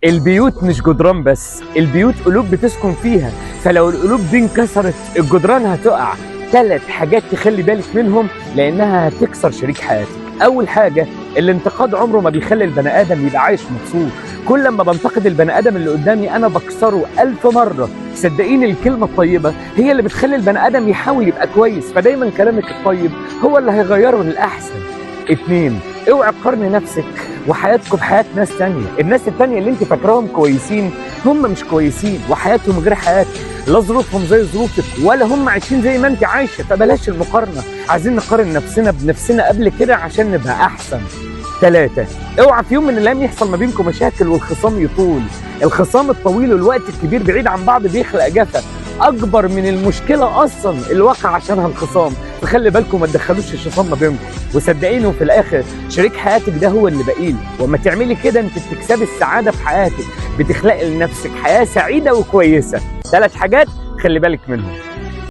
البيوت مش جدران بس، البيوت قلوب بتسكن فيها، فلو القلوب دي انكسرت الجدران هتقع. 3 حاجات تخلي بالك منهم لانها هتكسر شريك حياتك. اول حاجه، الانتقاد عمره ما بيخلي البني ادم يبقى عايش مبسوط. كل لما بنتقد البني ادم اللي قدامي انا بكسره 1000 مره. صدقيني الكلمه الطيبه هي اللي بتخلي البني ادم يحاول يبقى كويس، فدايما كلامك الطيب هو اللي هيغيره للاحسن. 2، اوعي تقارني نفسك وحياتكم بحياة ناس تانية. الناس التانية اللي انت فاكراهم كويسين هم مش كويسين، وحياتهم غير حياتك، لا ظروفهم زي ظروفك ولا هم عايشين زي ما انت عايشة، فبلاش المقارنة. عايزين نقارن نفسنا بنفسنا قبل كده عشان نبقى احسن. 3، اوعى في يوم من الايام يحصل ما بينكم مشاكل والخصام يطول. الخصام الطويل والوقت الكبير بعيد عن بعض بيخلق جفا اكبر من المشكله اصلا اللي واقع عشانها الخصام، فخلي بالكم ما تدخلوش الشيطان ما بينكم. وصدقيني وفي الاخر شريك حياتك ده هو اللي باقيلك، وما تعملي كده انت بتكسبي السعاده في حياتك، بتخلقي لنفسك حياه سعيده وكويسه. 3 حاجات خلي بالك منهم.